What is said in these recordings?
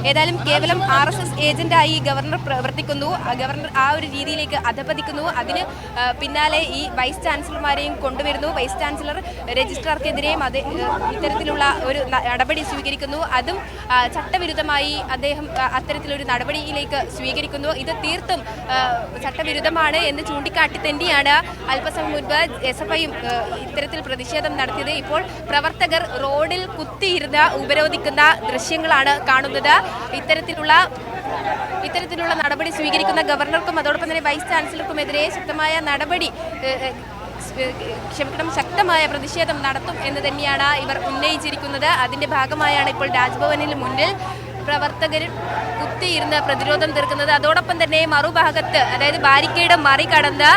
ഏതായാലും കേവലം RSS ഏജന്റായി governor പ്രവർത്തിക്കുന്നു, ഗവർണർ ആ ഒരു രീതിയിലേക്ക് അധപതിക്കുന്നു. അതിന് പിന്നാലെ ഈ വൈസ് ചാൻസലർമാരെയും കൊണ്ടുവരുന്നു. വൈസ് ചാൻസലർ രജിസ്ട്രാർക്കെതിരെയും ഇത്തരത്തിലുള്ള ഒരു നടപടി സ്വീകരിക്കുന്നു. അതും ചട്ടവിരുദ്ധമായി അദ്ദേഹം അത്തരത്തിലൊരു നടപടിയിലേക്ക് സ്വീകരിക്കുന്നു. ഇത് തീർത്തും ചട്ടവിരുദ്ധമാണ് എന്ന് ചൂണ്ടിക്കാട്ടി തന്നെയാണ് അല്പസമയം മുൻപ് SFIയും ഇത്തരത്തിൽ പ്രതിഷേധം നടത്തിയത്. ഇപ്പോൾ പ്രവർത്തകർ റോഡിൽ കുത്തിയിരുന്ന് ഉപരോധിക്കുന്ന ദൃശ്യങ്ങളാണ് കാണുന്നത്. ഇത്തരത്തിലുള്ള നടപടി സ്വീകരിക്കുന്ന ഗവർണർക്കും അതോടൊപ്പം തന്നെ വൈസ് ചാൻസലർക്കുമെതിരെ ശക്തമായ പ്രതിഷേധം നടത്തും എന്ന് തന്നെയാണ് ഇവർ ഉന്നയിച്ചിരിക്കുന്നത്. അതിന്റെ ഭാഗമായാണ് ഇപ്പോൾ രാജ്ഭവനിൽ മുന്നിൽ പ്രവർത്തകർ കുത്തിയിരുന്ന് പ്രതിരോധം തീർക്കുന്നത്. അതോടൊപ്പം തന്നെ മറുഭാഗത്ത്, അതായത് ബാരിക്കേഡ് മറികടന്ന്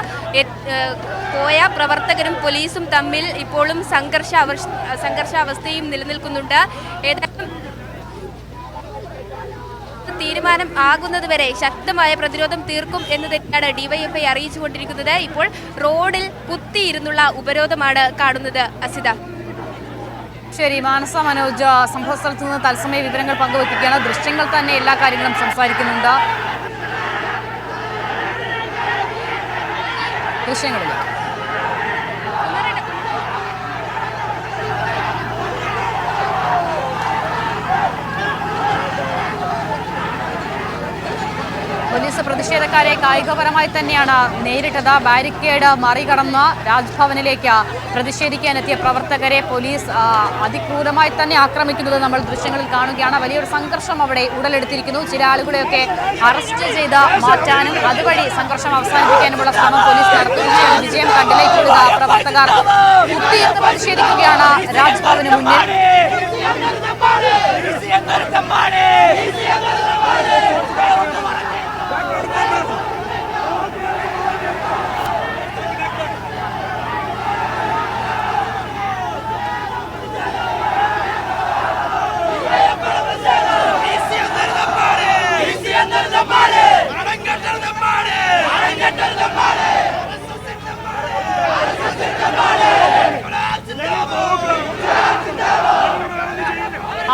പോയ പ്രവർത്തകരും പോലീസും തമ്മിൽ ഇപ്പോഴും സംഘർഷാവസ്ഥയും നിലനിൽക്കുന്നുണ്ട്. ഏതായാലും തീരുമാനം ആകുന്നതുവരെ ശക്തമായ പ്രതിരോധം തീർക്കും എന്ന് തന്നെയാണ് DYFI അറിയിച്ചുകൊണ്ടിരിക്കുന്നത്. ഇപ്പോൾ റോഡിൽ കുത്തിയിരുന്നുള്ള ഉപരോധമാണ് കാണുന്നത്. അസിത. ശരി, മാനസ മനോജ് സംഭവ സ്ഥലത്ത് നിന്ന് തത്സമയ വിവരങ്ങൾ പങ്കുവയ്ക്കുകയാണ്. ദൃശ്യങ്ങൾ തന്നെ എല്ലാ കാര്യങ്ങളും സംസാരിക്കുന്നുണ്ട്. ദൃശ്യങ്ങളില്ല. പോലീസ് പ്രതിഷേധക്കാരെ കായികപരമായി തന്നെയാണ് നേരിട്ടത്. ബാരിക്കേഡ് മറികടന്ന് രാജ്ഭവനിലേക്ക് പ്രതിഷേധിക്കാനെത്തിയ പ്രവർത്തകരെ പോലീസ് അതിക്രൂരമായി തന്നെ ആക്രമിക്കുന്നത് നമ്മൾ ദൃശ്യങ്ങളിൽ കാണുകയാണ്. വലിയൊരു സംഘർഷം അവിടെ ഉടലെടുത്തിരിക്കുന്നു. ചില ആളുകളെയൊക്കെ അറസ്റ്റ് ചെയ്ത് മാറ്റാനും അതുവഴി സംഘർഷം അവസാനിപ്പിക്കാനുമുള്ള ശ്രമം പോലീസ് നടത്തുകയാണ്. വിജയം കണ്ടില്ല. ഇപ്പോൾ പ്രവർത്തകർ കുത്തിയിരുന്ന് പ്രതിഷേധിക്കുകയാണ് രാജ്ഭവന് മുന്നിൽ.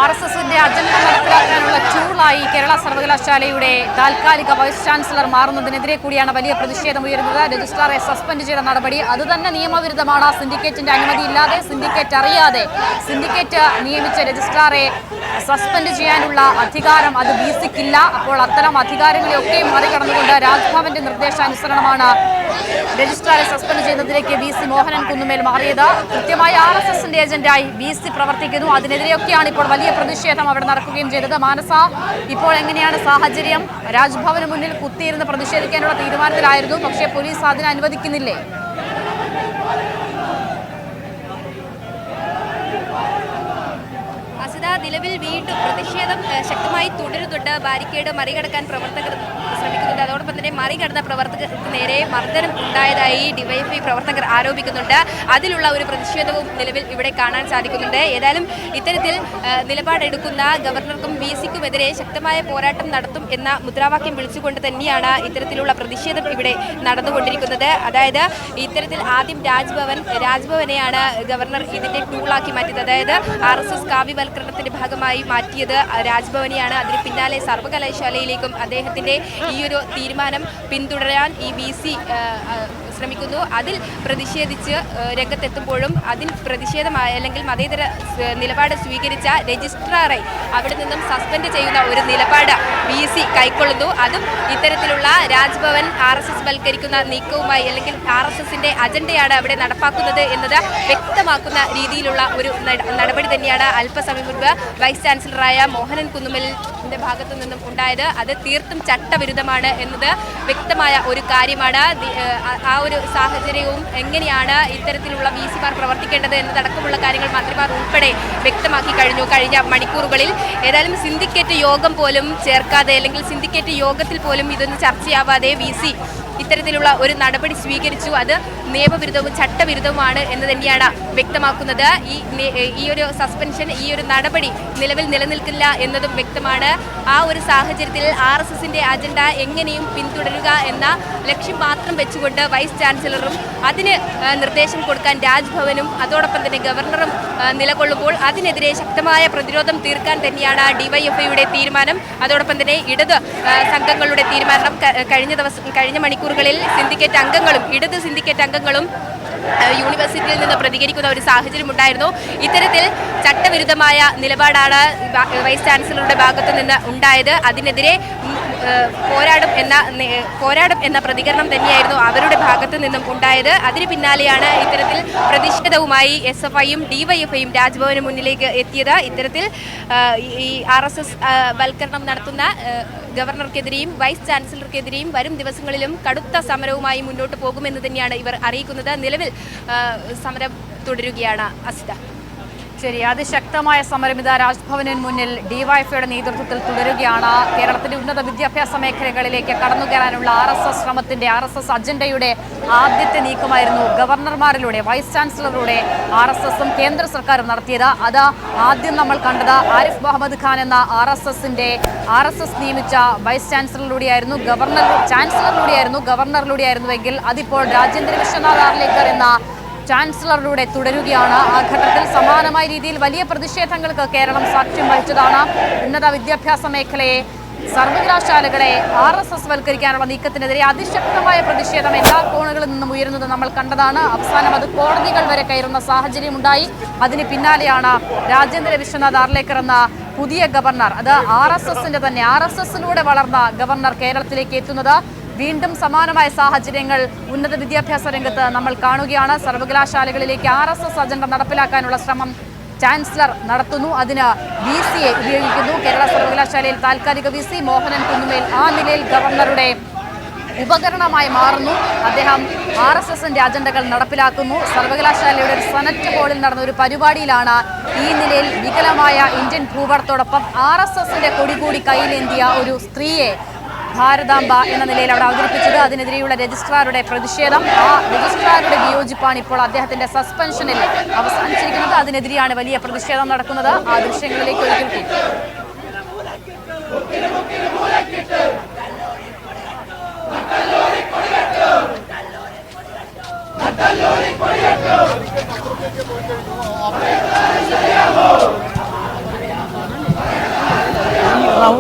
RSSന്റെ അജണ്ട നടപ്പിലാക്കാനുള്ള ടൂളായി കേരള സർവകലാശാലയുടെ താൽക്കാലിക വൈസ് ചാൻസലർ മാറുന്നതിനെതിരെ കൂടിയാണ് വലിയ പ്രതിഷേധം ഉയരുന്നത്. രജിസ്ട്രാറെ സസ്പെൻഡ് ചെയ്ത നടപടി അത് തന്നെ നിയമവിരുദ്ധമാണ്. സിൻഡിക്കേറ്റിന്റെ അനുമതിയില്ലാതെ, സിൻഡിക്കേറ്റ് അറിയാതെ സിൻഡിക്കേറ്റ് നിയമിച്ച രജിസ്ട്രാറെ സസ്പെൻഡ് ചെയ്യാനുള്ള അധികാരം അത് VCക്കില്ല. അപ്പോൾ അത്തരം അധികാരങ്ങളെയൊക്കെ മറികടന്നുകൊണ്ട് രാജ്ഭവന്റെ നിർദ്ദേശാനുസരണമാണ് രജിസ്ട്രാറെ സസ്പെൻഡ് ചെയ്യുന്നതിലേക്ക് VC മോഹനൻ കുന്നുമേൽ മാറിയത്. കൃത്യമായി RSSന്റെ ഏജന്റായി VC പ്രവർത്തിക്കുന്നു. അതിനെതിരെയൊക്കെയാണ് ഇപ്പോൾ വലിയ പ്രതിഷേധം അവിടെ നടക്കുകയും ചെയ്തത്. മാനസ, ഇപ്പോൾ എങ്ങനെയാണ് സാഹചര്യം? രാജ്ഭവന് മുന്നിൽ കുത്തിയിരുന്ന് പ്രതിഷേധിക്കാനുള്ള തീരുമാനത്തിലായിരുന്നു, പക്ഷേ പോലീസ് അതിന് അനുവദിക്കുന്നില്ലേ? നിലവിൽ വീണ്ടും പ്രതിഷേധം ശക്തമായി തുടരുന്നുണ്ട്. ബാരിക്കേഡ് മറികടക്കാൻ പ്രവർത്തകർ ശ്രമിക്കുന്നുണ്ട്. അതോടൊപ്പം തന്നെ മറികടന്ന പ്രവർത്തകർക്ക് നേരെ മർദ്ദനം ഉണ്ടായതായി DYFI പ്രവർത്തകർ ആരോപിക്കുന്നുണ്ട്. അതിലുള്ള ഒരു പ്രതിഷേധവും നിലവിൽ ഇവിടെ കാണാൻ സാധിക്കുന്നുണ്ട്. ഏതായാലും ഇത്തരത്തിൽ നിലപാടെടുക്കുന്ന ഗവർണർക്കും VCക്കുമെതിരെ ശക്തമായ പോരാട്ടം നടത്തും എന്ന മുദ്രാവാക്യം വിളിച്ചുകൊണ്ട് തന്നെയാണ് ഇത്തരത്തിലുള്ള പ്രതിഷേധം ഇവിടെ നടന്നുകൊണ്ടിരിക്കുന്നത്. അതായത് ഇത്തരത്തിൽ ആദ്യം രാജ്ഭവനെയാണ് ഗവർണർ ഇതിന്റെ ടൂളാക്കി മാറ്റിയത്. അതായത് RSS കാവ്യവൽക്കരണത്തിന്റെ ഭാഗമായി മാറ്റിയത് രാജ്ഭവനെയാണ്. അതിന് പിന്നാലെ സർവകലാശാലയിലേക്കും അദ്ദേഹത്തിന്റെ ഈ ഒരു തീരുമാനം പിന്തുടരാൻ ഈ VC ശ്രമിക്കുന്നു. അതിൽ പ്രതിഷേധിച്ച് രംഗത്തെത്തുമ്പോഴും അതിൽ പ്രതിഷേധമായ അല്ലെങ്കിൽ മതേതര നിലപാട് സ്വീകരിച്ച രജിസ്ട്രാറെ അവിടെ നിന്നും സസ്പെൻഡ് ചെയ്യുന്ന ഒരു നിലപാട് VC കൈക്കൊള്ളുന്നു. അതും ഇത്തരത്തിലുള്ള രാജ്ഭവൻ RSS വൽക്കരിക്കുന്ന നീക്കവുമായി അല്ലെങ്കിൽ RSSന്റെ അജണ്ടയാണ് അവിടെ നടപ്പാക്കുന്നത് എന്നത് വ്യക്തമാക്കുന്ന രീതിയിലുള്ള ഒരു നടപടി തന്നെയാണ് അല്പസമയം മുൻപ് വൈസ് ചാൻസലറായ മോഹനൻ കുന്നുമലിന്റെ ഭാഗത്തു നിന്നും ഉണ്ടായത്. അത് തീർത്തും ചട്ടവിരുദ്ധമാണ് എന്നത് വ്യക്തമായ ഒരു കാര്യമാണ്. ആ ഒരു സാഹചര്യവും എങ്ങനെയാണ് ഇത്തരത്തിലുള്ള VCമാർ പ്രവർത്തിക്കേണ്ടത് എന്നതടക്കമുള്ള കാര്യങ്ങൾ മന്ത്രിമാർ ഉൾപ്പെടെ വ്യക്തമാക്കി കഴിഞ്ഞു കഴിഞ്ഞ മണിക്കൂറുകളിൽ. ഏതായാലും സിൻഡിക്കേറ്റ് യോഗം പോലും ചേർക്കാതെ അല്ലെങ്കിൽ സിൻഡിക്കേറ്റ് യോഗത്തിൽ പോലും ഇതൊന്നും ചർച്ചയാവാതെ VC ഇത്തരത്തിലുള്ള ഒരു നടപടി സ്വീകരിച്ചു. അത് നിയമവിരുദ്ധവും ചട്ടവിരുദ്ധവുമാണ് എന്ന് തന്നെയാണ് വ്യക്തമാക്കുന്നത്. ഈ ഒരു സസ്പെൻഷൻ, ഈ ഒരു നടപടി നിലവിൽ നിലനിൽക്കില്ല എന്നതും വ്യക്തമാണ്. ആ ഒരു സാഹചര്യത്തിൽ RSSന്റെ അജണ്ട എങ്ങനെയും പിന്തുടരുക എന്ന ലക്ഷ്യം മാത്രം വെച്ചുകൊണ്ട് വൈസ് ചാൻസലറും അതിന് നിർദ്ദേശം കൊടുക്കാൻ രാജ്ഭവനും അതോടൊപ്പം തന്നെ ഗവർണറും നിലകൊള്ളുമ്പോൾ അതിനെതിരെ ശക്തമായ പ്രതിരോധം തീർക്കാൻ തന്നെയാണ് ഡിവൈഎഫ്ഐയുടെ തീരുമാനം. അതോടൊപ്പം തന്നെ ഇടത് സംഘങ്ങളുടെ തീരുമാനം. കഴിഞ്ഞ മണിക്കൂറുകളിൽ സിൻഡിക്കേറ്റ് അംഗങ്ങളും ഇടത് സിൻഡിക്കേറ്റ് അംഗങ്ങളും യൂണിവേഴ്സിറ്റിയിൽ നിന്ന് പ്രതികരിക്കുന്ന ഒരു സാഹചര്യം ഉണ്ടായിരുന്നു. ഇത്തരത്തിൽ ചട്ടവിരുദ്ധമായ നിലപാടാണ് വൈസ് ചാൻസലറുടെ ഭാഗത്തു നിന്ന് ഉണ്ടായത്. അതിനെതിരെ പോരാടും എന്ന പ്രതികരണം തന്നെയായിരുന്നു അവരുടെ ഭാഗത്തു നിന്നും ഉണ്ടായത്. അതിന് പിന്നാലെയാണ് ഇത്തരത്തിൽ പ്രതിഷേധവുമായി SFIയും DYFIയും രാജ്ഭവന് മുന്നിലേക്ക് എത്തിയത്. ഇത്തരത്തിൽ ഈ RSS വൽക്കരണം നടത്തുന്ന ഗവർണർക്കെതിരെയും വൈസ് ചാൻസലർക്കെതിരെയും വരും ദിവസങ്ങളിലും കടുത്ത സമരവുമായി മുന്നോട്ട് പോകുമെന്ന് തന്നെയാണ് ഇവർ അറിയിക്കുന്നത്. നിലവിൽ സമരം തുടരുകയാണ്. അസിത, ശരി, അതിശക്തമായ സമരം ഇതാ രാജ്ഭവനിന് മുന്നിൽ ഡിവൈഎഫ്ഐയുടെ നേതൃത്വത്തിൽ തുടരുകയാണ്. കേരളത്തിന്റെ ഉന്നത വിദ്യാഭ്യാസ മേഖലകളിലേക്ക് കടന്നുകയറാനുള്ള RSS ശ്രമത്തിന്റെ RSS അജണ്ടയുടെ ആദ്യത്തെ നീക്കമായിരുന്നു ഗവർണർമാരിലൂടെ വൈസ് ചാൻസലറിലൂടെ RSSും കേന്ദ്ര സർക്കാരും നടത്തിയത്. അത് ആദ്യം നമ്മൾ കണ്ടത് ആരിഫ് മുഹമ്മദ് ഖാൻ എന്ന RSS നിയമിച്ച വൈസ് ചാൻസലറിലൂടെയായിരുന്നു, ഗവർണറിലൂടെയായിരുന്നുവെങ്കിൽ അതിപ്പോൾ രാജേന്ദ്ര വിശ്വനാഥ് ആർലേക്കർ എന്ന ചാൻസലറിലൂടെ തുടരുകയാണ്. ആ ഘട്ടത്തിൽ സമാനമായ രീതിയിൽ വലിയ പ്രതിഷേധങ്ങൾക്ക് കേരളം സാക്ഷ്യം വഹിച്ചതാണ്. ഉന്നത വിദ്യാഭ്യാസ മേഖലയെ, സർവകലാശാലകളെ RSS വൽക്കരിക്കാനുള്ള നീക്കത്തിനെതിരെ അതിശക്തമായ പ്രതിഷേധം എല്ലാ കോണുകളിൽ നിന്നും ഉയരുന്നത് നമ്മൾ കണ്ടതാണ്. അവസാനം അത് കോടതികൾ വരെ കയറുന്ന സാഹചര്യമുണ്ടായി. അതിന് പിന്നാലെയാണ് രാജേന്ദ്ര വിശ്വനാഥ് ആർലേക്കർ എന്ന പുതിയ ഗവർണർ, അത് RSSലൂടെ വളർന്ന ഗവർണർ കേരളത്തിലേക്ക് എത്തുന്നത്. വീണ്ടും സമാനമായ സാഹചര്യങ്ങൾ ഉന്നത വിദ്യാഭ്യാസ രംഗത്ത് നമ്മൾ കാണുകയാണ്. സർവകലാശാലകളിലേക്ക് RSS അജണ്ട നടപ്പിലാക്കാനുള്ള ശ്രമം ചാൻസലർ നടത്തുന്നു. അതിന് VCയെ ഉപയോഗിക്കുന്നു. കേരള സർവകലാശാലയിൽ താൽക്കാലിക VC മോഹനൻ കുന്നുമേൽ ആ നിലയിൽ ഗവർണറുടെ ഉപകരണമായി മാറുന്നു. അദ്ദേഹം RSSന്റെ അജണ്ടകൾ നടപ്പിലാക്കുന്നു. സർവകലാശാലയുടെ ഒരു സെനറ്റ് ഹാളിൽ നടന്ന ഒരു പരിപാടിയിലാണ് ഈ നിലയിൽ വികലമായ ഇന്ത്യൻ ഭൂപടത്തോടൊപ്പം RSSന്റെ കൊടി കൂടി കയ്യിലേന്തിയ ഒരു സ്ത്രീയെ ഭാരതാംബ എന്ന നിലയിൽ അവിടെ അവതരിപ്പിച്ചത്. അതിനെതിരെയുള്ള രജിസ്ട്രാറുടെ പ്രതിഷേധം, ആ രജിസ്ട്രാറുടെ വിയോജിപ്പാണ് ഇപ്പോൾ അദ്ദേഹത്തിന്റെ സസ്പെൻഷനിൽ അവസാനിച്ചിരിക്കുന്നത്. അതിനെതിരെയാണ് വലിയ പ്രതിഷേധം നടക്കുന്നത്. ആ ദൃശ്യങ്ങളിലേക്ക് ഒരിക്കൽ